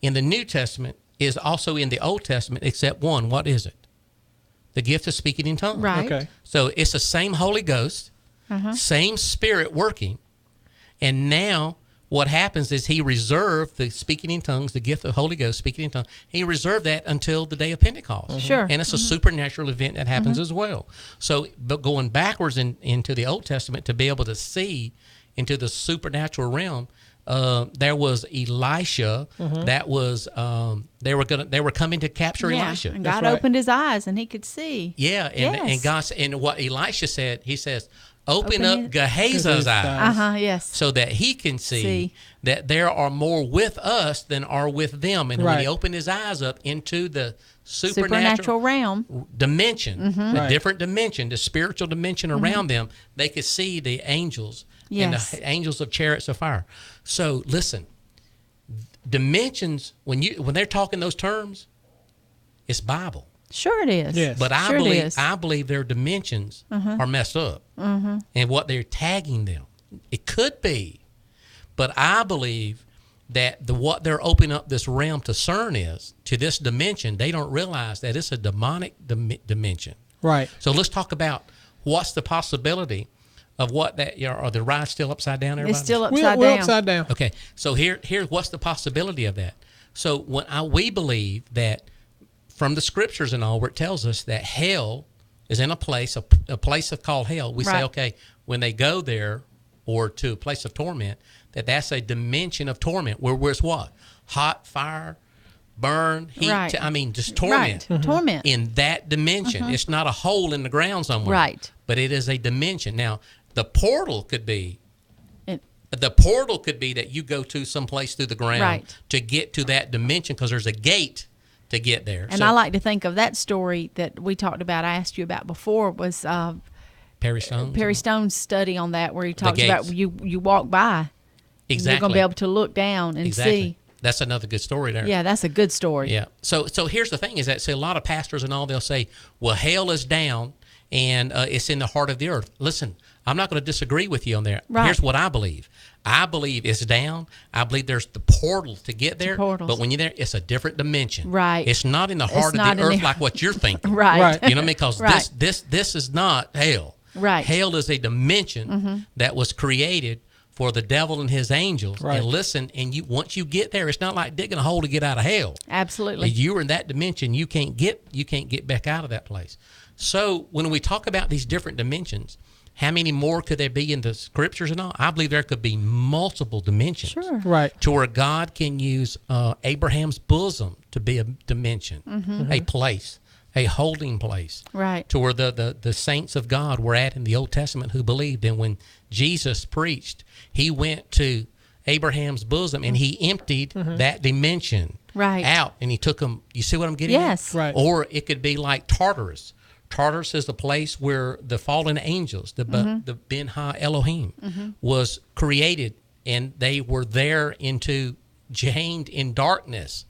in the New Testament is also in the Old Testament, except one. What is it? The gift of speaking in tongues. Right. Okay. So it's the same Holy Ghost, same Spirit working, and now what happens is he reserved the speaking in tongues, the gift of Holy Ghost, speaking in tongues. He reserved that until the day of Pentecost. Sure. And it's a supernatural event that happens as well. So, but going backwards into the Old Testament to be able to see into the supernatural realm, there was Elisha. That was they were coming to capture Elisha. And God opened his eyes and he could see. Yeah, and God, and what Elisha said, he says, Open up Gehazi's eyes, yes, so that he can see that there are more with us than are with them. And when he opened his eyes up into the supernatural realm dimension, the different dimension, the spiritual dimension around them, they could see the angels and the angels of chariots of fire. So listen, dimensions, when they're talking those terms, it's Bible. Sure it is. Yes. But I believe their dimensions are messed up, and what they're tagging them. It could be, but I believe that what they're opening up this realm to Cern is, to this dimension, they don't realize that it's a demonic dimension. Right. So let's talk about what's the possibility of what that. Are the rides still upside down? Everybody? It's still upside down. We're upside down. Okay. So here's what's the possibility of that. So we believe that, from the scriptures and all, where it tells us that hell is in a place called hell. We say, okay, when they go there or to a place of torment, that's a dimension of torment where it's what? Hot, fire, burn, heat. Just torment. Right. Torment. In that dimension. It's not a hole in the ground somewhere. Right. But it is a dimension. Now, the portal could be that you go to someplace through the ground to get to that dimension, because there's a gate to get there. And I like to think of that story that we talked about, I asked you about before, was Perry Stone's study on that, where he talks about you walk by. Exactly. You're going to be able to look down and see. That's another good story there. Yeah, that's a good story. Yeah. So here's the thing is that, a lot of pastors and all, they'll say, well, hell is down and it's in the heart of the earth. Listen, I'm not going to disagree with you on that. Right. Here's what I believe. I believe it's down. I believe there's the portal to get there. But when you're there, it's a different dimension. Right. It's not in the heart of the earth like what you're thinking. Right. You know what I mean? Because this is not hell. Right. Hell is a dimension that was created for the devil and his angels. Right. And listen, once you get there, it's not like digging a hole to get out of hell. Absolutely. If you're in that dimension, you can't get back out of that place. So when we talk about these different dimensions, how many more could there be in the scriptures and all? I believe there could be multiple dimensions. Sure. Right. To where God can use Abraham's bosom to be a dimension, a place, a holding place. Right. To where the saints of God were at in the Old Testament who believed. And when Jesus preached, he went to Abraham's bosom and he emptied that dimension out. And he took them. You see what I'm getting at? Yes. Right. Or it could be like Tartarus. Tartarus is the place where the fallen angels, the Ben Ha Elohim, was created, and they were there chained in darkness.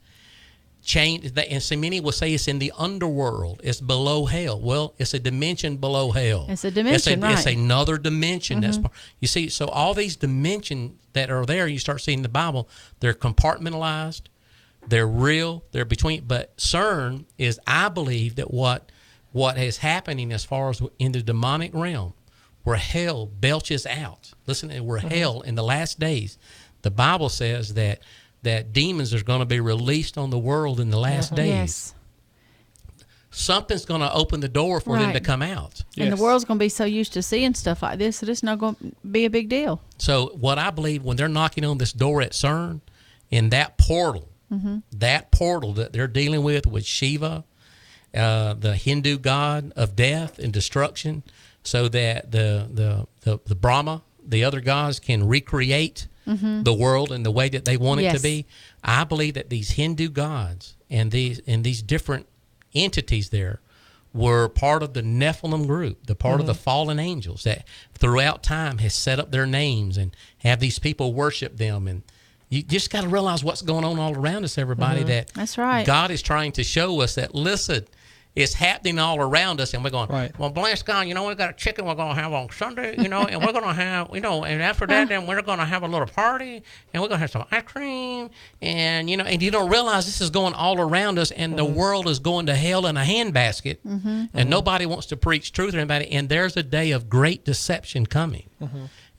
And so many will say it's in the underworld. It's below hell. Well, it's a dimension below hell. It's a dimension, It's another dimension. That's you see. So all these dimensions that are there, you start seeing in the Bible, they're compartmentalized, they're real, they're between. But Cern is, I believe, that what is happening as far as in the demonic realm, where hell belches out. Listen, we're hell in the last days. The Bible says that demons are going to be released on the world in the last days. Yes. Something's going to open the door for them to come out. And the world's going to be so used to seeing stuff like this that it's not going to be a big deal. So what I believe, when they're knocking on this door at Cern, in that portal, That portal that they're dealing with Shiva, the Hindu god of death and destruction, so that the Brahma, the other gods, can recreate the world in the way that they want it to be. I believe that these Hindu gods and these different entities there were part of the Nephilim group, the part of the fallen angels that throughout time has set up their names and have these people worship them. And you just got to realize what's going on all around us, everybody, that That's right. God is trying to show us that, listen, it's happening all around us, and we're going, well, bless God, we got a chicken we're going to have on Sunday, and we're going to have, and after that, then we're going to have a little party, and we're going to have some ice cream, and, and you don't realize this is going all around us, and the world is going to hell in a handbasket, and nobody wants to preach truth to anybody, and there's a day of great deception coming.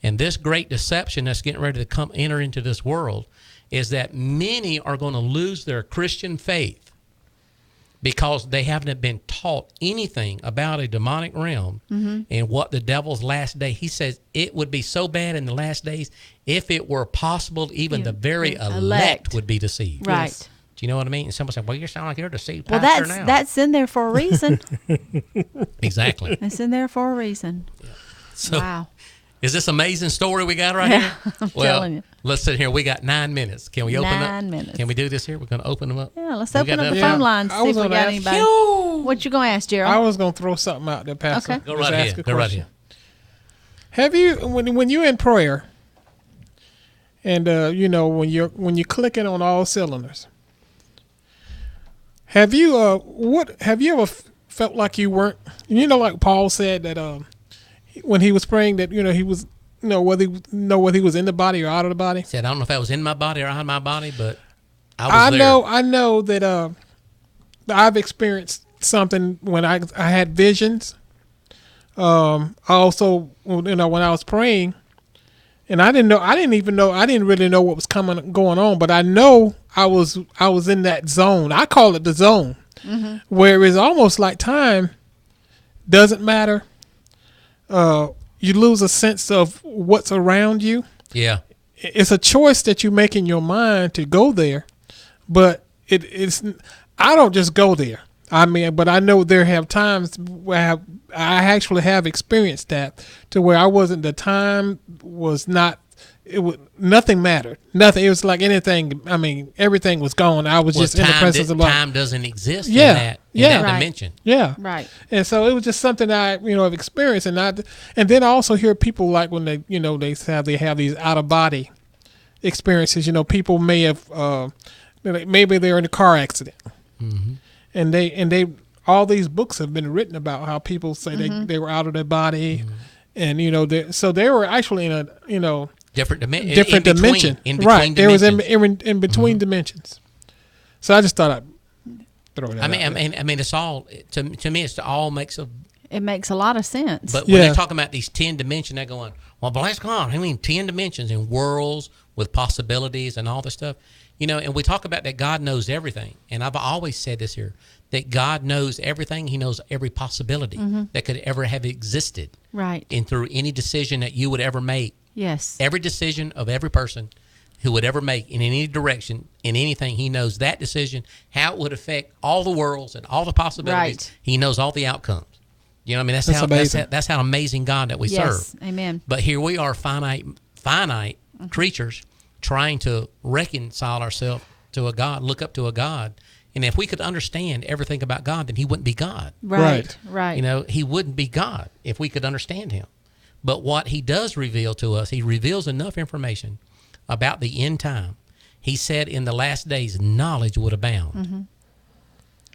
And this great deception that's getting ready to enter into this world is that many are going to lose their Christian faith because they haven't been taught anything about a demonic realm and what the devil's last day. He says it would be so bad in the last days if it were possible, even the very elect would be deceived. Right. Yes. Do you know what I mean? And somebody said, well, you sound like you're deceived pastor now. Well, that's in there for a reason. Exactly. It's in there for a reason. Yeah. So, wow. Is this amazing story we got right here? I'm telling you. Let's sit here. We got 9 minutes. Can we open up? 9 minutes. Can we do this here? We're going to open them up. Yeah, let's open up the phone lines, see if we got anybody. What you going to ask, Gerald? I was going to throw something out there, Pastor. Okay. Go right ahead. Go right ahead. Have you, when you're in prayer, and when you're clicking on all cylinders, have you ever felt like you weren't? Like Paul said that when he was praying that he was whether he was in the body or out of the body. He said, I don't know if I was in my body or out of my body, but I was there. I know that I've experienced something when I had visions. Also, when I was praying, and I didn't really know what was going on, but I know I was in that zone. I call it the zone, where it's almost like time doesn't matter. You lose a sense of what's around you. Yeah. It's a choice that you make in your mind to go there, but it's. I don't just go there. I mean, but I know there have times where I actually have experienced that to where I wasn't. The time was not. Nothing mattered. Nothing. It was like anything. I mean, everything was gone. I was just in the presence of God. Time doesn't exist in that dimension. Yeah. Right. And so it was just something I have experienced, and then I also hear people like when they have these out of body experiences. People may have maybe they're in a car accident, and they all these books have been written about how people say they were out of their body, and they were actually in a different dimension. In between right. There was in between Mm-hmm. dimensions. So I just thought I'd throw that out there. I mean, it's all to me. It all makes a lot of sense. But when they're talking about these 10 dimensions, they're going, well, bless God. I mean, 10 dimensions and worlds with possibilities and all this stuff. And we talk about that God knows everything. And I've always said this here, that God knows everything. He knows every possibility that could ever have existed. Right. And through any decision that you would ever make. Yes. Every decision of every person who would ever make in any direction, in anything, he knows that decision, how it would affect all the worlds and all the possibilities. Right. He knows all the outcomes. You know what I mean? That's how amazing God that we serve. Amen. But here we are, finite creatures, trying to reconcile ourselves to a God, look up to a God. And if we could understand everything about God, then he wouldn't be God. Right. He wouldn't be God if we could understand him. But what he does reveal to us, he reveals enough information about the end time. He said in the last days, knowledge would abound.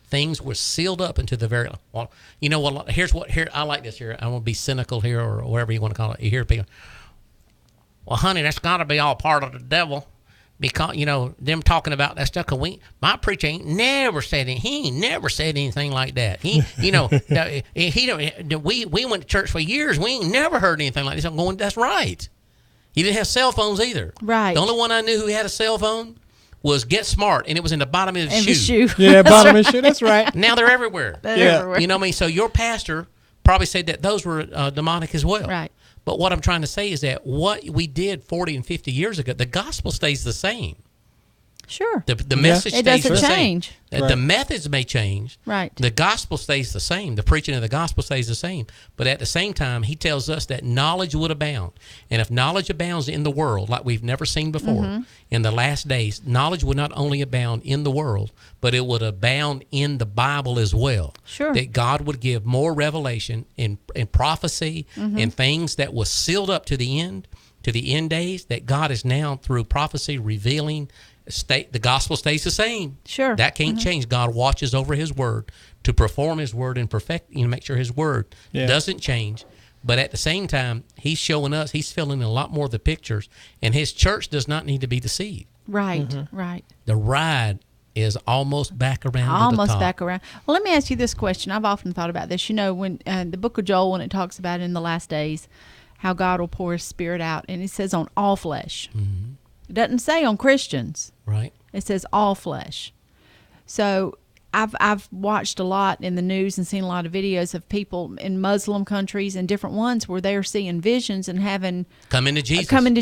Things were sealed up into the very, well, here, I like this here. I want to be cynical here or whatever you want to call it. You hear people, well, honey, that's got to be all part of the devil. Because, them talking about that stuff, my preacher ain't never said it. He ain't never said anything like that. We went to church for years. We ain't never heard anything like this. I'm going, that's right. He didn't have cell phones either. Right. The only one I knew who had a cell phone was Get Smart, and it was in the bottom of his shoe. Yeah, bottom of his shoe. That's right. Now they're everywhere. Everywhere. You know what I mean? So your pastor probably said that those were demonic as well. Right. But what I'm trying to say is that what we did 40 and 50 years ago, the gospel stays the same. Sure. The message it stays doesn't the same. change. Right. The methods may change. Right. The gospel stays the same. The preaching of the gospel stays the same. But at the same time, he tells us that knowledge would abound. And if knowledge abounds in the world like we've never seen before, in the last days, knowledge would not only abound in the world, but it would abound in the Bible as well. Sure. That God would give more revelation in prophecy and things that was sealed up to the end days, that God is now through prophecy revealing. The gospel stays the same. Sure. That can't change. God watches over his word to perform his word and perfect, make sure his word doesn't change. But at the same time, he's showing us, he's filling in a lot more of the pictures, and his church does not need to be deceived. Right, right. The ride is almost back around to the top. Back around. Well, let me ask you this question. I've often thought about this. When the book of Joel, when it talks about in the last days, how God will pour his spirit out, and it says on all flesh. It doesn't say on Christians. Right. It says all flesh. So I've watched a lot in the news and seen a lot of videos of people in Muslim countries and different ones where they're seeing visions and having coming to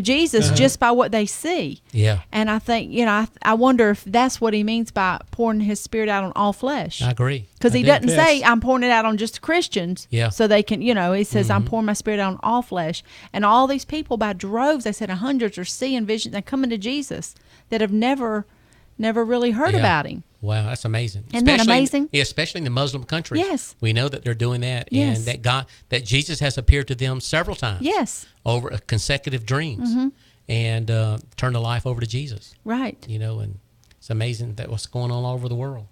Jesus just by what they see. Yeah. And I think, I wonder if that's what he means by pouring his spirit out on all flesh. I agree. Because he doesn't say I'm pouring it out on just Christians. Yeah. So they can, he says I'm pouring my spirit out on all flesh. And all these people by droves, they said hundreds, are seeing visions and coming to Jesus that have never really heard about him. Wow, that's amazing. Isn't that amazing? Yeah, especially in the Muslim countries. Yes. We know that they're doing that, Yes. and that Jesus has appeared to them several times. Yes. Over consecutive dreams, and turned their life over to Jesus. Right. And it's amazing that what's going on all over the world.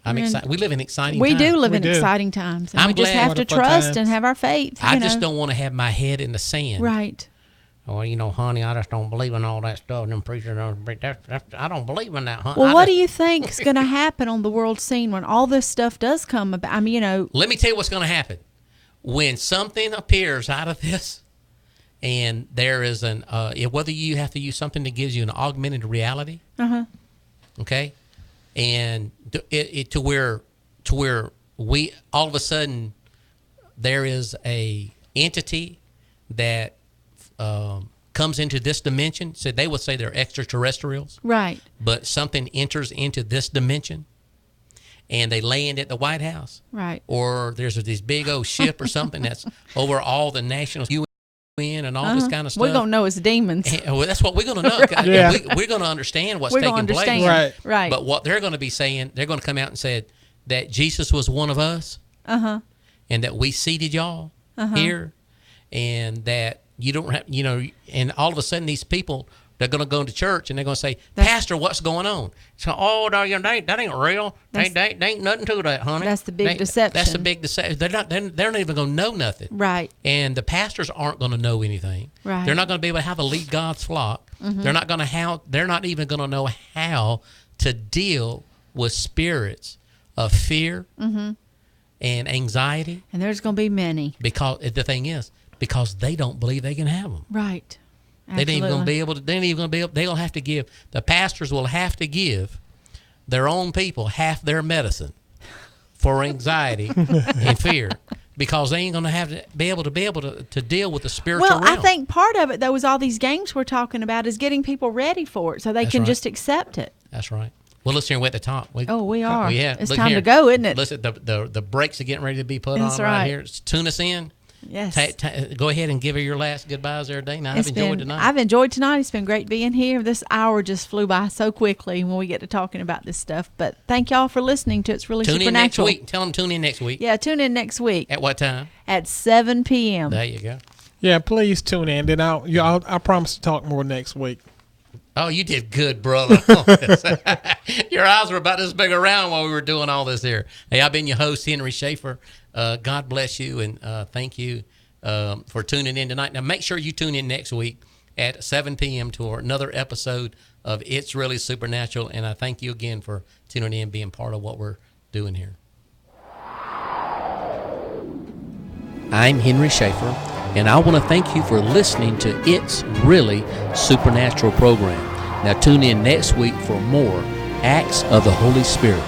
I'm excited. We live in exciting we times. do live in exciting times. And I'm we just glad. have to trust and have our faith. I just don't want to have my head in the sand. Right. Well, honey, I just don't believe in all that stuff. Them preachers, I don't believe in that, honey. Well, what do you think is going to happen on the world scene when all this stuff does come about? I mean, Let me tell you what's going to happen. When something appears out of this, and there is whether you have to use something that gives you an augmented reality, okay, and it to where we all of a sudden there is a entity that comes into this dimension. So they would say they're extraterrestrials, right? But something enters into this dimension, and they land at the White House, right? Or there's this big old ship or something that's over all the national UN and all this kind of stuff. We're gonna know it's demons. Well, that's what we're gonna know. Right. We're gonna understand what's taking place. Right. But what they're gonna be saying, they're gonna come out and say that Jesus was one of us, and that we seated y'all here, and that you don't have, and all of a sudden these people, they're going to go into church and they're going to say, Pastor, what's going on? So, that ain't real. That ain't nothing to that, honey. That's the big deception. That's the big deception. They're not even going to know nothing. Right. And the pastors aren't going to know anything. Right. They're not going to be able to how to lead God's flock. They're not even going to know how to deal with spirits of fear and anxiety. And there's going to be many. Because the thing is, because they don't believe they can have them. Right. Absolutely. They ain't even going to be able to. They ain't even going to be able. They'll have to give. The pastors will have to give their own people half their medicine for anxiety and fear, because they ain't going to have to be able to deal with the spiritual realm. I think part of it though is all these games we're talking about is getting people ready for it so they can just accept it. That's right. Well, listen, we're at the top. We are. Yeah, it's time to go, isn't it? Listen, the brakes are getting ready to be put That's on right here. Tune us in. Yes. Go ahead and give her your last goodbyes there, Dana. I've enjoyed tonight. I've enjoyed tonight. It's been great being here. This hour just flew by so quickly when we get to talking about this stuff. But thank y'all for listening to It's Really Supernatural. Tune in next week. Tell them tune in next week. Yeah, tune in next week. At what time? At 7 p.m. There you go. Yeah, please tune in. Then I promise to talk more next week. Oh, you did good, brother. Your eyes were about this big around while we were doing all this here. Hey, I've been your host, Henry Schaefer. God bless you, and thank you for tuning in tonight. Now, make sure you tune in next week at 7 p.m. to another episode of It's Really Supernatural, and I thank you again for tuning in and being part of what we're doing here. I'm Henry Schaefer, and I want to thank you for listening to It's Really Supernatural program. Now tune in next week for more Acts of the Holy Spirit.